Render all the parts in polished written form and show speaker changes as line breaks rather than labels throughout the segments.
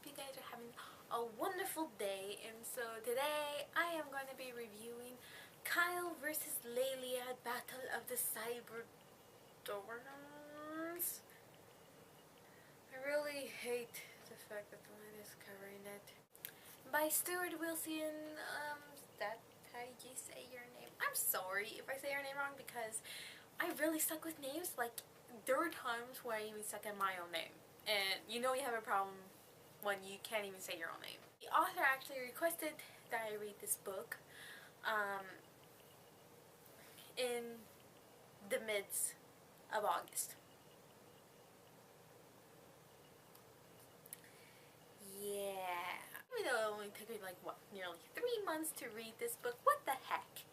hope you guys are having a wonderful day. And so today I am going to be reviewing Kyle versus Leila Battle of the Cyberdomes. I really hate the fact that the one is covering it. By Stuart Wilson. Is that how you say your name? I'm sorry if I say your name wrong because I really suck with names. Like, there were times where I even suck at my own name. And you know you have a problem when you can't even say your own name. The author actually requested that I read this book in the midst of August. Yeah. Even though it only took me like, what, nearly 3 months to read this book, what the heck?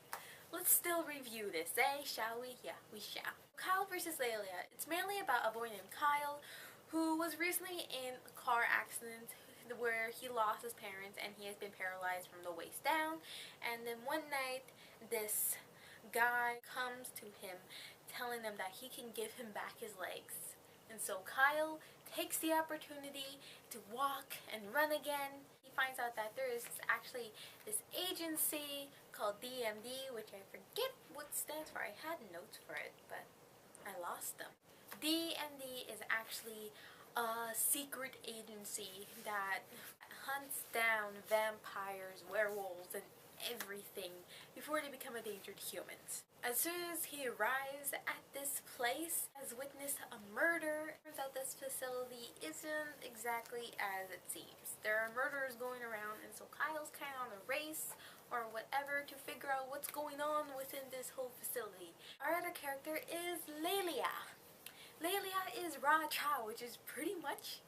Let's still review this, eh? Shall we? Yeah, we shall. Kyle versus Leila. It's mainly about a boy named Kyle who was recently in a car accident where he lost his parents and he has been paralyzed from the waist down. And then one night, this guy comes to him telling him that he can give him back his legs. And so Kyle takes the opportunity to walk and run again. He finds out that there is actually this agency called DMD, which I forget what it stands for. I had notes for it, but I lost them. DMD is actually a secret agency that hunts down vampires, werewolves, and everything before they become a danger to humans. As soon as he arrives at this place, has witnessed a murder. Turns out this facility isn't exactly as it seems. There are murderers going around, and so Kyle's kind of on a race or whatever to figure out what's going on within this whole facility. Our other character is Leila. Leila is Ra-Cha, which is pretty much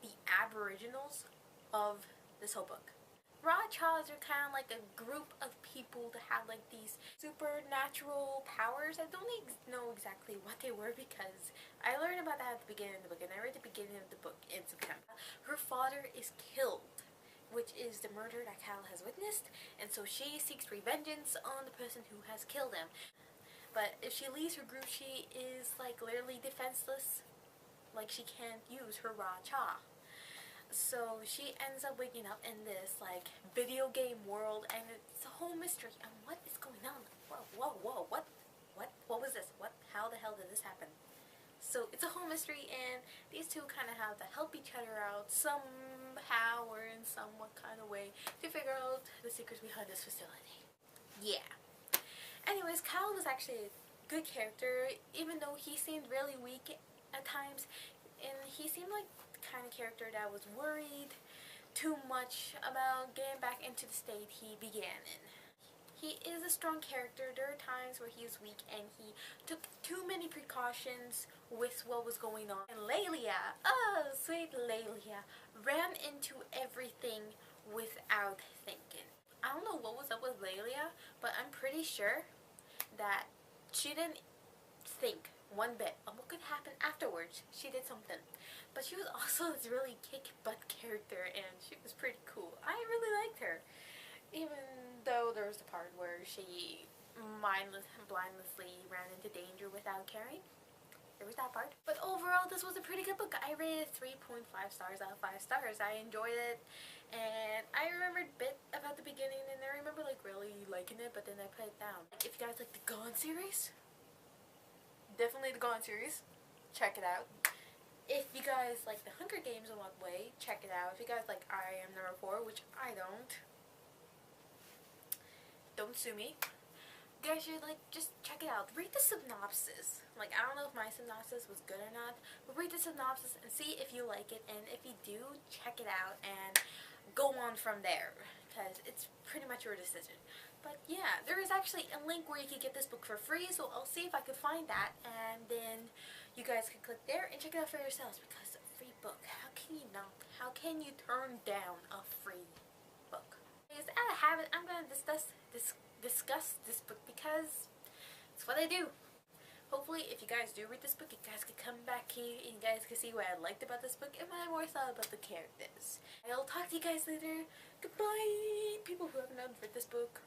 the aboriginals of this whole book. Ra-Chas are kind of like a group of people that have like these supernatural powers. I don't know exactly what they were because I learned about that at the beginning of the book, and I read the beginning of the book in September. Her father is killed, which is the murder that Kyle has witnessed, and so she seeks revenge on the person who has killed him. But if she leaves her group, she is like literally defenseless. Like, she can't use her Ra-Cha. So she ends up waking up in this like video game world, and it's a whole mystery on what is going on. Whoa, what was this? How the hell did this happen? So it's a whole mystery, and these two kind of have to help each other out somehow or in somewhat kind of way to figure out the secrets behind this facility. Yeah. Anyways, Kyle was actually a good character, even though he seemed really weak at times, and he seemed like the kind of character that was worried too much about getting back into the state he began in. He is a strong character. There are times where he was weak and he took too many precautions with what was going on. And Leila, oh sweet Leila, ran into everything without thinking. I don't know what was up with Leila, but I'm pretty sure that she didn't think one bit of what could happen afterwards. She did something. But she was also this really kick-butt character, and she was pretty cool. I really liked her. Even though there was the part where she blindlessly ran into danger without caring. There was that part. But overall, this was a pretty good book. I rated 3.5 stars out of 5 stars. I enjoyed it. And I remembered a bit about the beginning, and I remember like really liking it, but then I put it down. If you guys like the Gone series, definitely the Gone series, check it out. If you guys like the Hunger Games in one way, check it out. If you guys like I Am Number 4, which I don't sue me. You guys should like just check it out. Read the synopsis. Like, I don't know if my synopsis was good or not, but read the synopsis and see if you like it, and if you do, check it out and go on from there, because it's pretty much your decision. But yeah, there is actually a link where you can get this book for free, so I'll see if I can find that, and then you guys can click there and check it out for yourselves, because a free book, how can you not? How can you turn down a free book? As out of habit, I'm going to discuss this book because it's what I do. Hopefully, if you guys do read this book, you guys can come back here and you guys can see what I liked about this book and what I more thought about the characters. I'll talk to you guys later. Goodbye, people who have not read this book.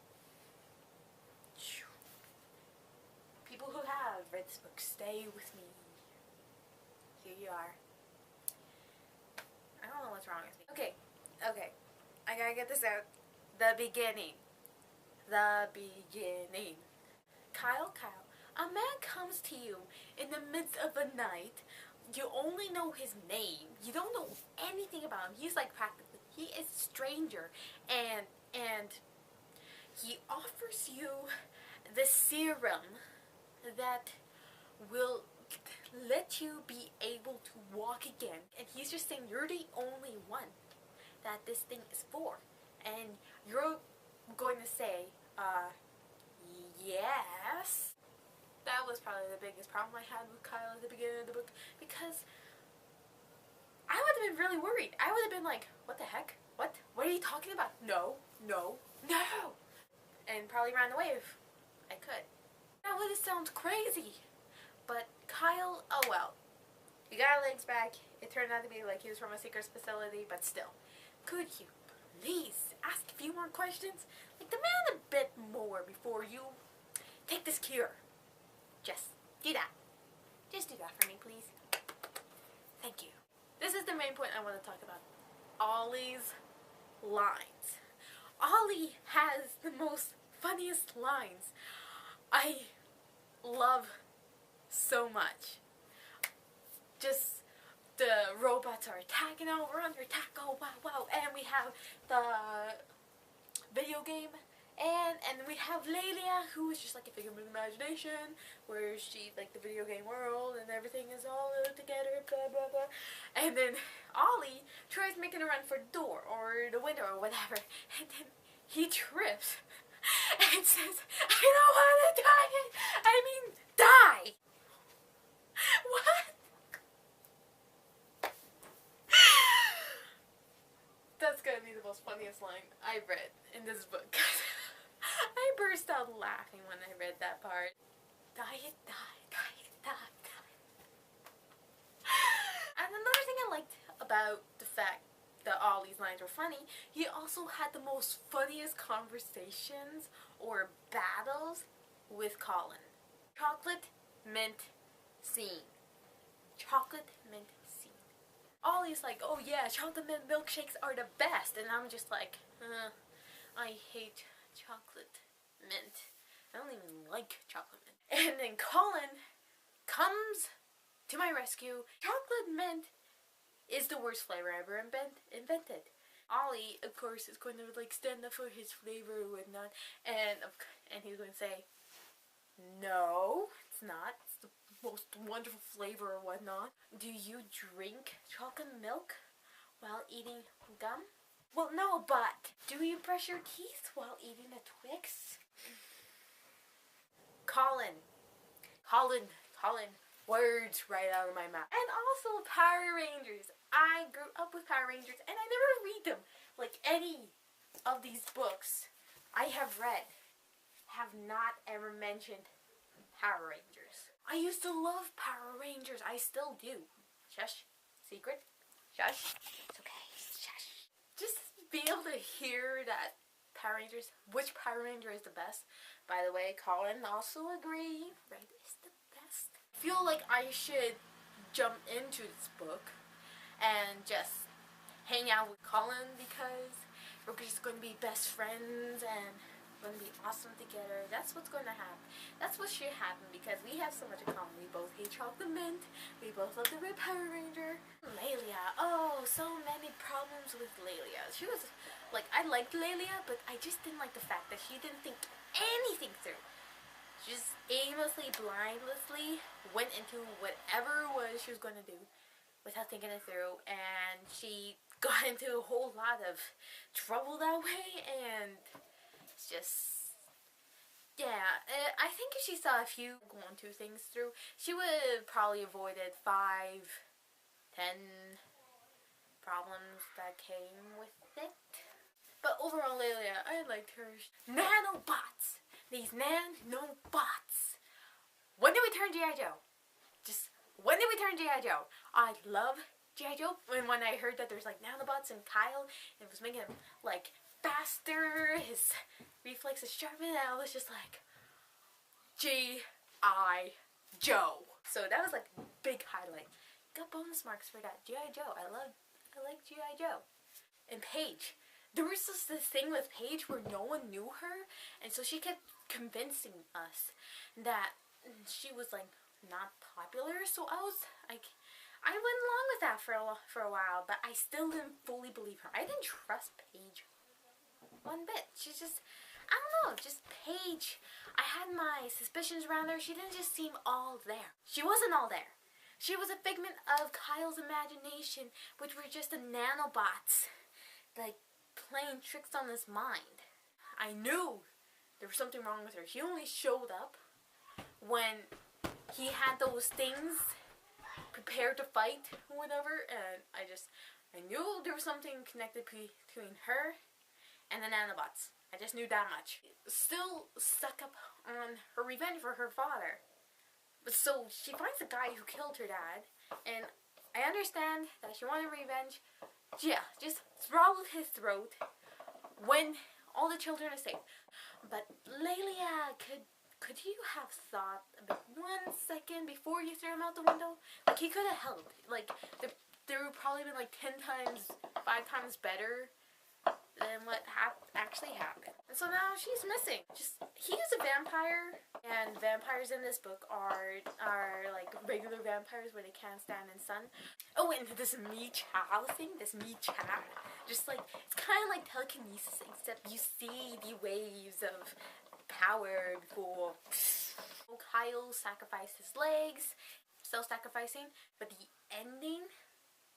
People who have read this book, stay with me. Here you are. I don't know what's wrong with me. Okay, Okay, I gotta get this out. The beginning. The beginning. Kyle, a man comes to you in the midst of the night. You only know his name. You don't know anything about him. He's like practically, he is a stranger. And he offers you the serum that will let you be able to walk again. And he's just saying you're the only one that this thing is for. And you're going to say, yes. That was probably the biggest problem I had with Kyle at the beginning of the book, because I would have been really worried. I would have been like, what the heck? What? What are you talking about? No, no, no. And probably ran away if I could. Now this sounds crazy, but Kyle, oh well. He got our legs back. It turned out to be like he was from a secret facility, but still. Could you please ask a few more questions? Like, demand a bit more before you take this cure. Just do that. Just do that for me, please. Thank you. This is the main point I want to talk about. Ollie's lines. Ollie has the most funniest lines I love so much. Just the robots are attacking, oh, we're under attack, oh, wow, wow. And we have the video game. And we have Leila, who is just like a figure of imagination, where she, like, the video game world, and everything is all together, blah, blah, blah. And then Ollie tries making a run for the door, or the window, or whatever, and then he trips, and says, I don't want to die, I mean, die! What? That's gonna be the most funniest line I've read in this book. I burst out laughing when I read that part. Die. And another thing I liked about the fact that all these lines were funny, he also had the most funniest conversations or battles with Colin. Chocolate mint scene. Chocolate mint scene. Ollie's like, oh yeah, chocolate mint milkshakes are the best. And I'm just like, I hate chocolate mint. I don't even like chocolate mint. And then Colin comes to my rescue. Chocolate mint is the worst flavor ever invented. Ollie, of course, is going to like stand up for his flavor or whatnot, and he's going to say, no, it's not. It's the most wonderful flavor or whatnot. Do you drink chocolate milk while eating gum? Well, no, but do you brush your teeth while eating a Twix? Colin, words right out of my mouth. And also Power Rangers. I grew up with Power Rangers and I never read them. Like, any of these books I have read have not ever mentioned Power Rangers. I used to love Power Rangers. I still do. Shush. Secret. Shush. It's okay. Shush. Just be able to hear that Power Rangers, which Power Ranger is the best. By the way, Colin also agreed. Red is the best. I feel like I should jump into this book and just hang out with Colin, because we're just going to be best friends and going to be awesome together. That's what's going to happen. That's what should happen, because we have so much in common. We both hate chocolate mint. We both love the Red Power Ranger. Leila. Oh, so many problems with Leila. She was, like, I liked Leila, but I just didn't like the fact that she didn't think anything through. She just aimlessly, blindlessly went into whatever it was she was going to do without thinking it through, and she got into a whole lot of trouble that way, and it's just, yeah, I think if she saw a few 1-2 things through, she would have probably avoided 5-10 problems that came with it. But overall, Leila, I liked her. Nanobots! These nanobots! When did we turn G.I. Joe? Just, when did we turn G.I. Joe? I love G.I. Joe. And when I heard that there's like nanobots and Kyle, it was making him like faster, his reflexes sharpened, and I was just like, G.I. Joe. So that was like a big highlight. Got bonus marks for that. G.I. Joe. I like G.I. Joe. and Paige. There was just this thing with Paige where no one knew her, and so she kept convincing us that she was like not popular. So I was like, I went along with that for a while, but I still didn't fully believe her. I didn't trust Paige one bit. She's just, I don't know, just Paige. I had my suspicions around her. She didn't just seem all there. She wasn't all there. She was a figment of Kyle's imagination, which were just the nanobots, like, playing tricks on his mind. I knew there was something wrong with her. She only showed up when he had those things prepared to fight or whatever, and I knew there was something connected between her and the nanobots. I just knew that much. Still stuck up on her revenge for her father. But so she finds the guy who killed her dad, and I understand that she wanted revenge. Yeah, just throttle his throat when all the children are safe. But Leila, could you have thought about 1 second before you threw him out the window? Like, he could have helped. Like, there would probably been like 10 times, 5 times better than what actually happened. And so now she's missing. He is a vampire, and vampires in this book are like regular vampires where they can't stand in sun. Oh, and this me chow thing, just like, it's kind of like telekinesis, except you see the waves of power before Kyle sacrificed his legs, self-sacrificing, but the ending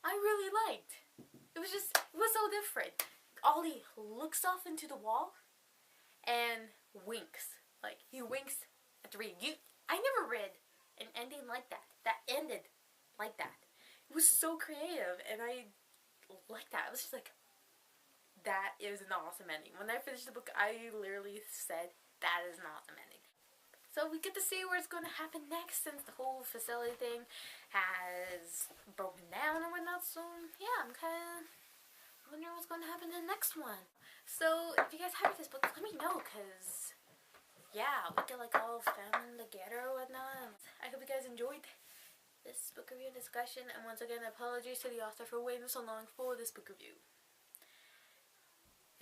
I really liked. It was so different. Ollie looks off into the wall and winks. Like, he winks at the reading. I never read an ending like that. That ended like that. It was so creative, and I liked that. It was just like, that is an awesome ending. When I finished the book, I literally said, that is an awesome ending. So we get to see where it's going to happen next, since the whole facility thing has broken down and whatnot. So yeah, I'm kind of wondering what's going to happen in the next one. So if you guys have this book, let me know, because yeah, we get like all family together or whatnot. I hope you guys enjoyed this book review discussion, and once again, apologies to the author for waiting so long for this book review.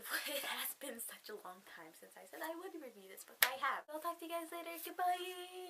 It has been such a long time since I said I would review this book. I have. I'll talk to you guys later. Goodbye!